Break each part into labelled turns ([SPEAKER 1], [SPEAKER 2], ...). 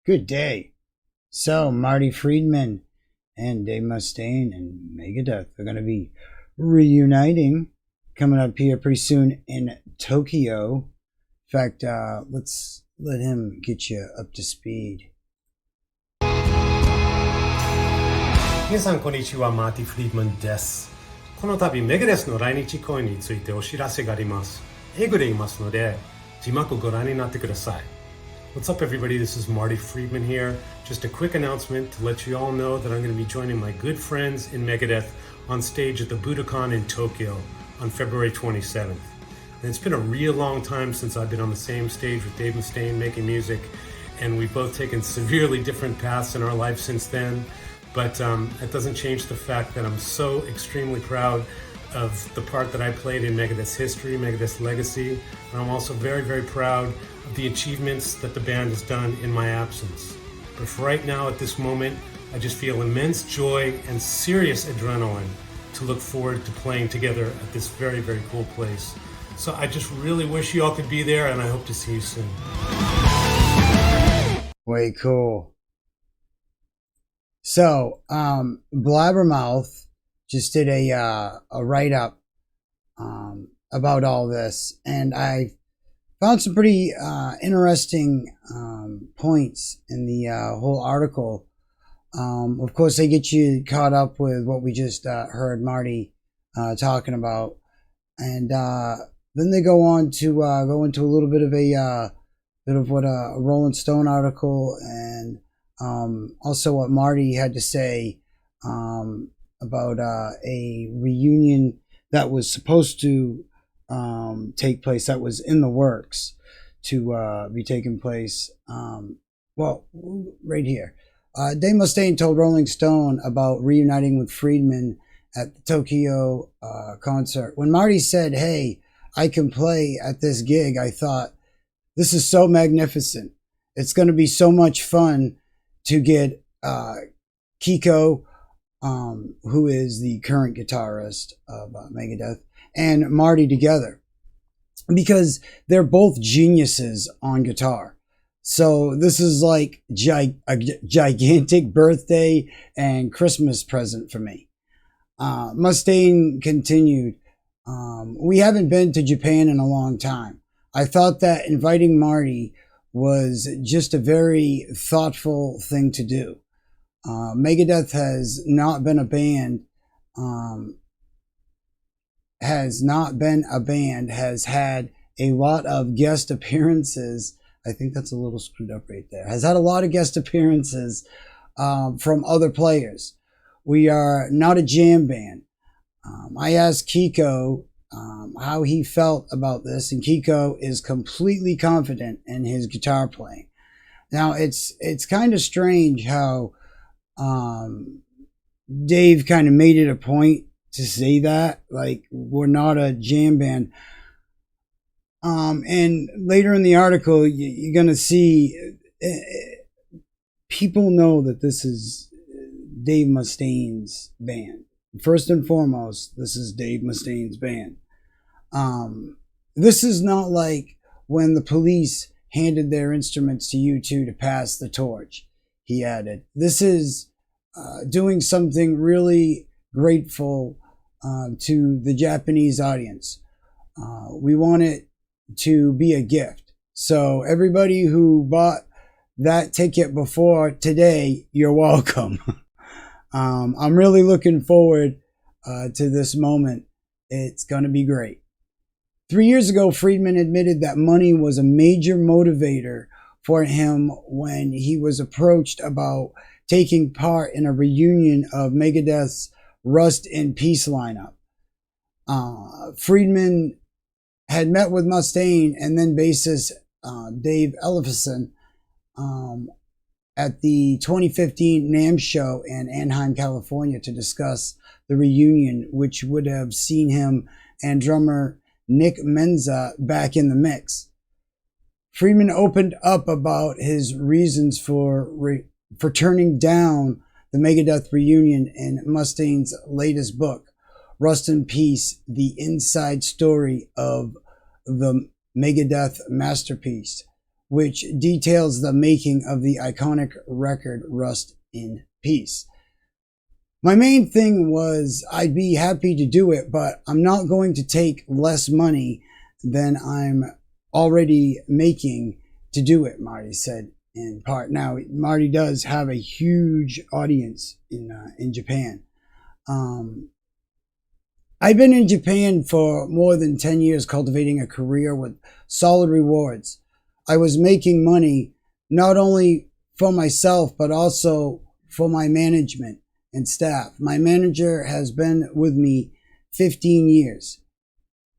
[SPEAKER 1] Good day. So, Marty Friedman and Dave Mustaine and Megadeth are going to be reuniting coming up here pretty soon in Tokyo. In fact, let's let him get you up to speed.
[SPEAKER 2] 皆さんこんにちは、マーティ・フリードマンです。この度メガデスの来日公演についてお知らせがあります。英語で言いますので字幕をご覧になってください。What's up everybody, this is Marty Friedman here. Just a quick announcement to let you all know that I'm going to be joining my good friends in Megadeth on stage at the Budokan in Tokyo on February 27th. And it's been a real long time since I've been on the same stage with Dave Mustaine making music, and we've both taken severely different paths in our life since then. But it doesn't change the fact that I'm so extremely proud of the part that I played in Megadeth's history, Megadeth's legacy. And I'm also very, very proud of the achievements that the band has done in my absence. But for right now, at this moment, I just feel immense joy and serious adrenaline to look forward to playing together at this very, very cool place. So I just really wish you all could be there, and I hope to see you soon.
[SPEAKER 1] Way cool. So, Blabbermouth just did a write-up about all this, and I found some pretty interesting points in the whole article. Of course, they get you caught up with what we just heard Marty talking about, and then they go on to go into a little bit of what a Rolling Stone article and also what Marty had to say about a reunion that was supposed to take place, that was in the works to be taking place. Well, right here. Dave Mustaine told Rolling Stone about reuniting with Friedman at the Tokyo concert. When Marty said, "Hey, I can play at this gig," I thought, this is so magnificent. It's going to be so much fun to get Kiko, who is the current guitarist of Megadeth, and Marty together, because they're both geniuses on guitar. So this is like a gigantic birthday and Christmas present for me. Mustaine continued, "We haven't been to Japan in a long time. I thought that inviting Marty was just a very thoughtful thing to do. Megadeth has not been a band, has had a lot of guest appearances." I think that's a little screwed up right there. Has had a lot of guest appearances from other players. We are not a jam band. I asked Kiko how he felt about this, and Kiko is completely confident in his guitar playing. Now, it's kind of strange how Dave kind of made it a point to say that, like, we're not a jam band. And later in the article, you're going to see people know that this is Dave Mustaine's band. First and foremost, this is Dave Mustaine's band. This is not like when the Police handed their instruments to U2 to pass the torch, he added. This is doing something really grateful to the Japanese audience. We want it to be a gift. So everybody who bought that ticket before today, you're welcome. I'm really looking forward to this moment. It's going to be great. 3 years ago, Friedman admitted that money was a major motivator for him when he was approached about taking part in a reunion of Megadeth's Rust in Peace lineup. Friedman had met with Mustaine and then bassist Dave Ellefson at the 2015 NAMM show in Anaheim, California, to discuss the reunion, which would have seen him and drummer Nick Menza back in the mix. Friedman opened up about his reasons for turning down the Megadeth reunion in Mustaine's latest book, Rust in Peace, the inside story of the Megadeth masterpiece. which details the making of the iconic record Rust in Peace. My main thing was I'd be happy to do it, but I'm not going to take less money than I'm already making to do it, Marty said in part. Now, Marty does have a huge audience in Japan. I've been in Japan for more than 10 years, cultivating a career with solid rewards. I was making money not only for myself, but also for my management and staff. My manager has been with me 15 years.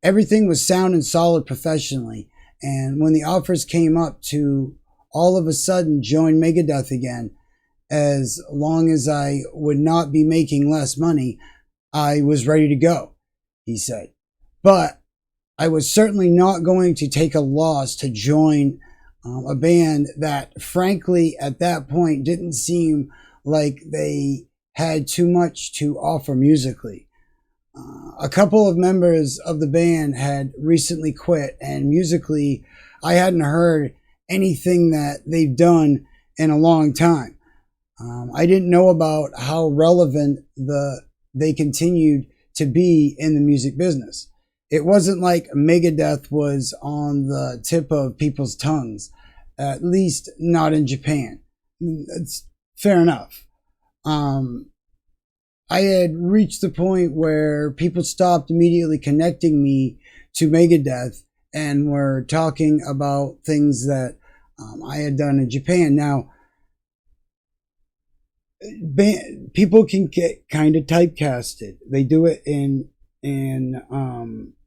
[SPEAKER 1] Everything was sound and solid professionally. And when the offers came up to all of a sudden join Megadeth again, as long as I would not be making less money, I was ready to go, he said. But I was certainly not going to take a loss to join a band that, frankly, at that point didn't seem like they had too much to offer musically. A couple of members of the band had recently quit, and musically, I hadn't heard anything that they've done in a long time. I didn't know about how relevant they continued to be in the music business. It wasn't like Megadeth was on the tip of people's tongues, at least not in Japan. It's fair enough. I had reached the point where people stopped immediately connecting me to Megadeth and were talking about things that I had done in Japan. Now, people can get kind of typecasted. They do it in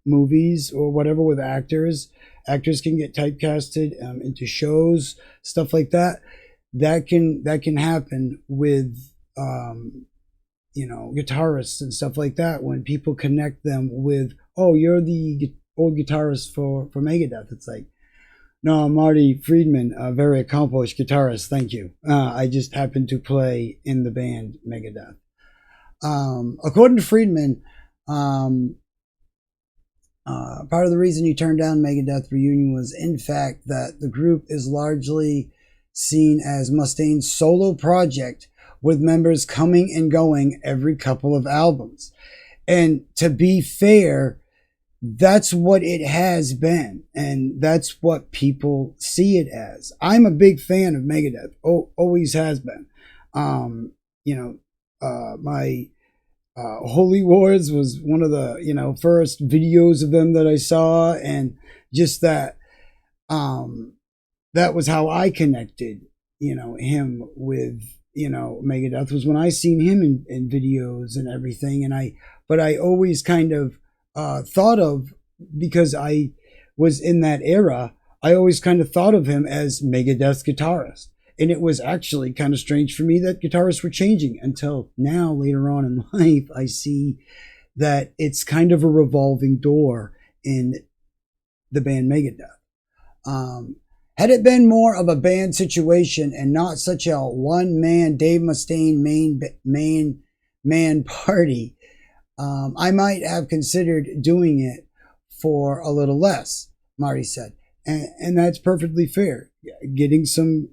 [SPEAKER 1] movies or whatever with actors. Actors can get typecasted into shows, stuff like that. That can happen with guitarists and stuff like that when people connect them with, oh, you're the old guitarist for Megadeth. It's like, no, I'm Mary Friedman, a very accomplished guitarist. Thank you. I just happen to play in the band Megadeth. According to Friedman, part of the reason he turned down Megadeth Reunion was, in fact, that the group is largely seen as Mustaine's solo project, with members coming and going every couple of albums. And to be fair, that's what it has been, and that's what people see it as. I'm a big fan of Megadeth, always has been. My Holy Wars was one of the first videos of them that I saw, and just that that was how I connected him with Megadeth, was when I seen him in videos and everything. But I always kind of thought of, because I was in that era, I always kind of thought of him as Megadeth's guitarist. And it was actually kind of strange for me that guitarists were changing, until now, later on in life, I see that it's kind of a revolving door in the band Megadeth. Had it been more of a band situation and not such a one-man Dave Mustaine man party, I might have considered doing it for a little less, Marty said. And that's perfectly fair. Getting some,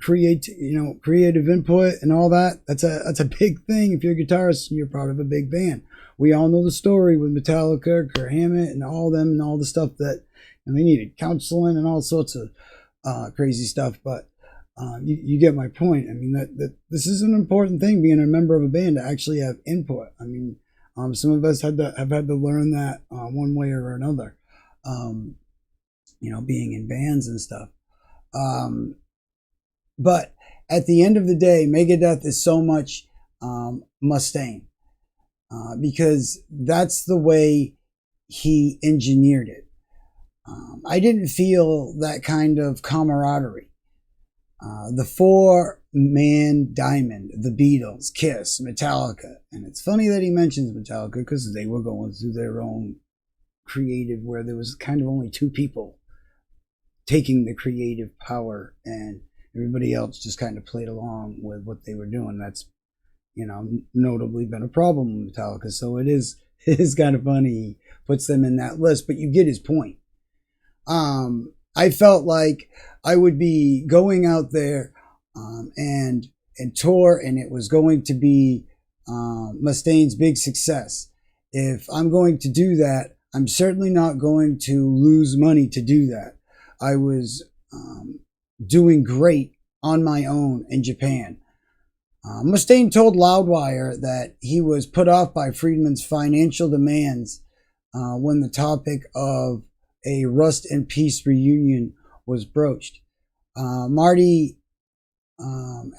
[SPEAKER 1] creative input and all that, that's a big thing if you're a guitarist and you're part of a big band. We all know the story with Metallica, Kirk Hammett, and all them, and all the stuff that, and they needed counseling and all sorts of crazy stuff. But you get my point. I mean, that this is an important thing, being a member of a band, to actually have input. I mean, some of us have had to learn that one way or another, being in bands and stuff. But at the end of the day, Megadeth is so much Mustaine, because that's the way he engineered it. I didn't feel that kind of camaraderie. The four-man diamond, the Beatles, Kiss, Metallica. And it's funny that he mentions Metallica, because they were going through their own creative, where there was kind of only two people taking the creative power, and everybody else just kind of played along with what they were doing. That's, notably been a problem with Metallica. So it is kind of funny he puts them in that list, but you get his point. I felt like I would be going out there and tour, and it was going to be Mustaine's big success. If I'm going to do that, I'm certainly not going to lose money to do that. I was doing great on my own in Japan. Mustaine told Loudwire that he was put off by Friedman's financial demands when the topic of a Rust in Peace reunion was broached. Marty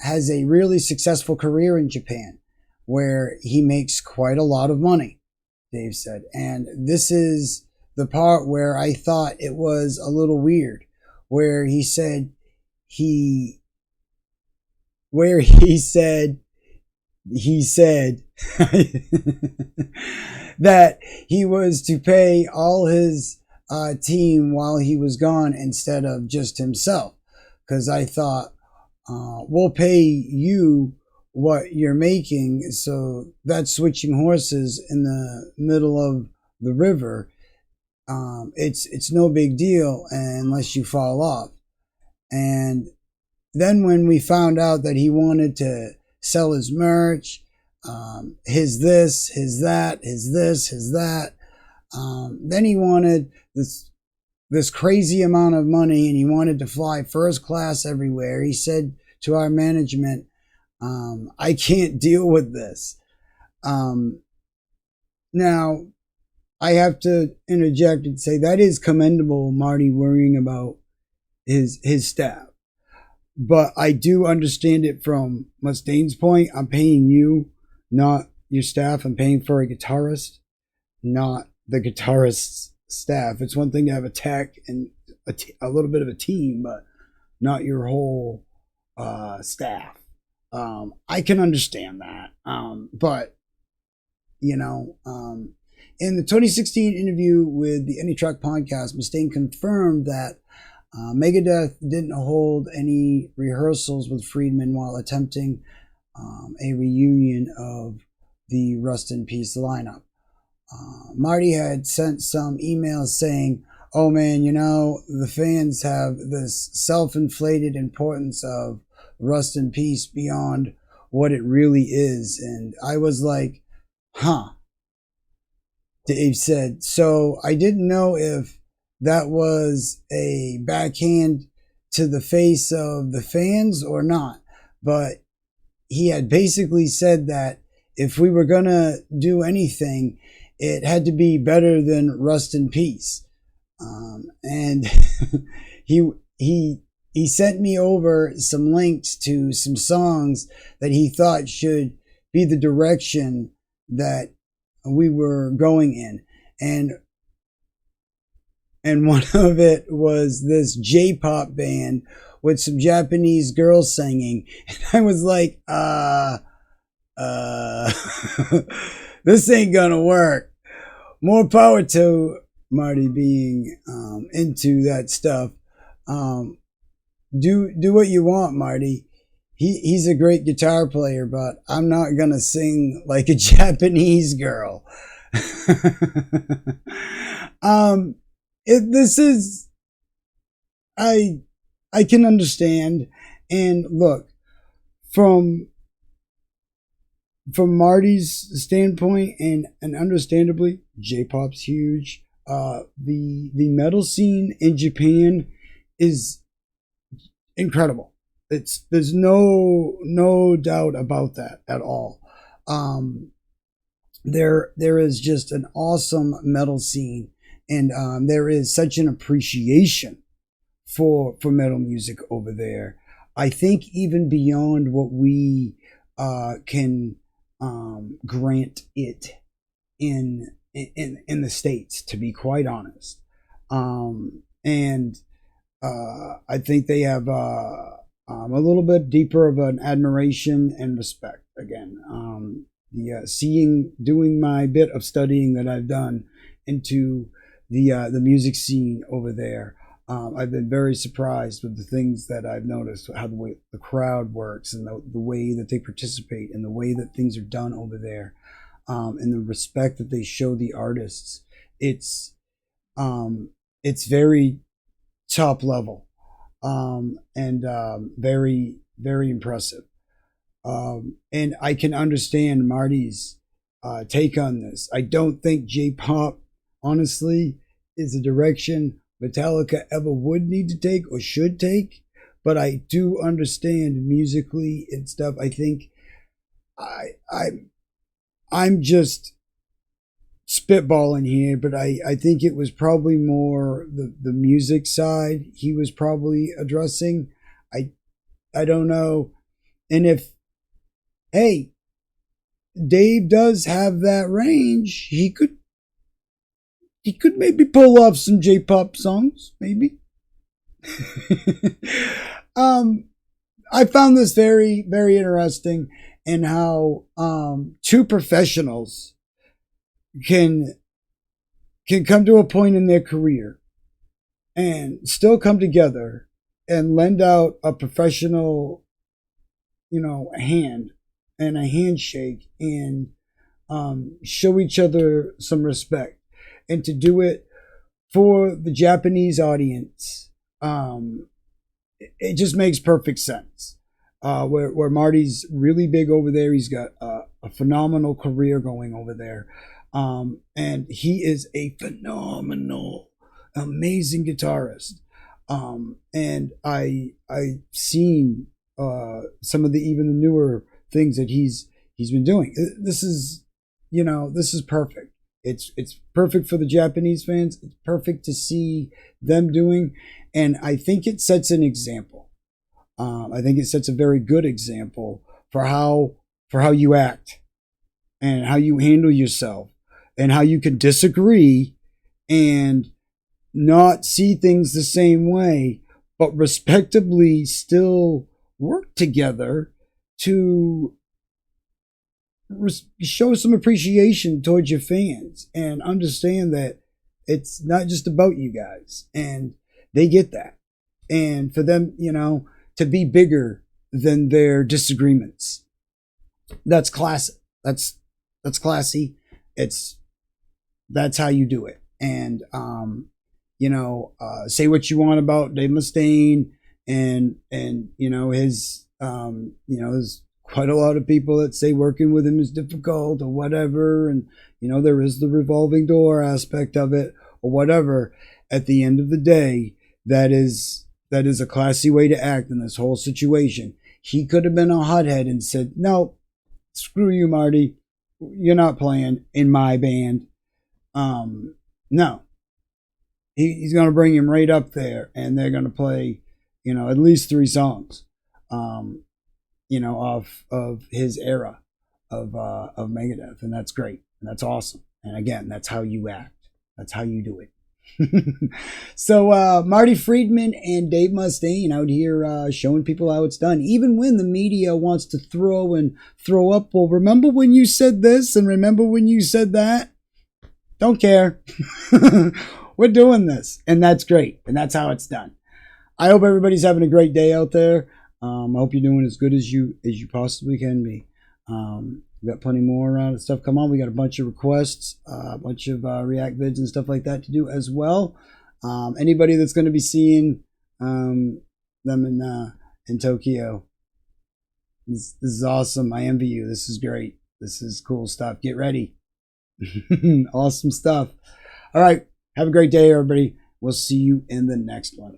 [SPEAKER 1] has a really successful career in Japan where he makes quite a lot of money, Dave said. And this is the part where I thought it was a little weird, where he said that he was to pay all his team while he was gone instead of just himself. Because I thought, we'll pay you what you're making, so that's switching horses in the middle of the river. It's no big deal unless you fall off. And then when we found out that he wanted to sell his merch, his this, his that, his this, his that, then he wanted this crazy amount of money, and he wanted to fly first class everywhere. He said to our management, I can't deal with this. Now, I have to interject and say that is commendable, Marty worrying about his staff. But I do understand it from Mustaine's point. I'm paying you, not your staff. I'm paying for a guitarist, not the guitarist's staff. It's one thing to have a tech and a little bit of a team, but not your whole staff. I can understand that. But, you know, in the 2016 interview with the Any Track podcast, Mustaine confirmed that Megadeth didn't hold any rehearsals with Friedman while attempting a reunion of the Rust in Peace lineup. Marty had sent some emails saying, oh man, you know, the fans have this self-inflated importance of Rust in Peace beyond what it really is. And I was like, huh. Dave said, so I didn't know if that was a backhand to the face of the fans or not. But he had basically said that if we were going to do anything, it had to be better than Rust in Peace. And he sent me over some links to some songs that he thought should be the direction that we were going in. And one of it was this J-pop band with some Japanese girls singing. And I was like, this ain't gonna work. More power to Marty being into that stuff. Do what you want, Marty. He's a great guitar player, but I'm not gonna sing like a Japanese girl. This is, I can understand. And look, from Marty's standpoint, and understandably, J-pop's huge. The metal scene in Japan is incredible. There's no doubt about that at all. There is just an awesome metal scene, and there is such an appreciation for metal music over there. I think even beyond what we can grant it in the States, to be quite honest. And I think they have a little bit deeper of an admiration and respect. Again, doing my bit of studying that I've done into the music scene over there, I've been very surprised with the things that I've noticed, how the way the crowd works, and the way that they participate, and the way that things are done over there, and the respect that they show the artists. It's very top level, and very, very impressive. And I can understand Marty's take on this. I don't think J-pop, honestly, is a direction Metallica ever would need to take or should take. But I do understand musically and stuff. I think I'm just spitballing here, but I think it was probably more the music side he was probably addressing. I don't know. And if, hey, Dave does have that range, he could maybe pull off some J-pop songs, maybe. I found this very, very interesting, and how two professionals can come to a point in their career and still come together and lend out a professional, hand and a handshake, and show each other some respect, and to do it for the Japanese audience. It just makes perfect sense. Where Marty's really big over there, he's got a phenomenal career going over there, and he is a phenomenal, amazing guitarist. And I've seen some of even the newer things that he's been doing. This is perfect. It's perfect for the Japanese fans. It's perfect to see them doing, and I think it sets an example. I think it sets a very good example for how you act, and how you handle yourself, and how you can disagree and not see things the same way, but respectably still work together to show some appreciation towards your fans, and understand that it's not just about you guys, and they get that. And for them, to be bigger than their disagreements, that's classic. That's classy. That's how you do it. And say what you want about Dave Mustaine, and his there's quite a lot of people that say working with him is difficult or whatever, and there is the revolving door aspect of it or whatever. At the end of the day, that is a classy way to act in this whole situation. He could have been a hothead and said, no, screw you, Marty, you're not playing in my band. No, he's going to bring him right up there, and they're going to play at least 3 songs off of his era of Megadeth, and that's great, and that's awesome. And again, that's how you act. That's how you do it. So Mary Friedman and Dave Mustaine out here showing people how it's done, even when the media wants to throw up, well, remember when you said this and remember when you said that? Don't care. We're doing this, and that's great, and that's how it's done. I hope everybody's having a great day out there. I hope you're doing as good as you possibly can be. We've got plenty more stuff come on. We got a bunch of requests, a bunch of React vids and stuff like that to do as well. Anybody that's going to be seeing them in Tokyo, this is awesome. I envy you. This is great. This is cool stuff. Get ready. Awesome stuff. All right. Have a great day, everybody. We'll see you in the next one.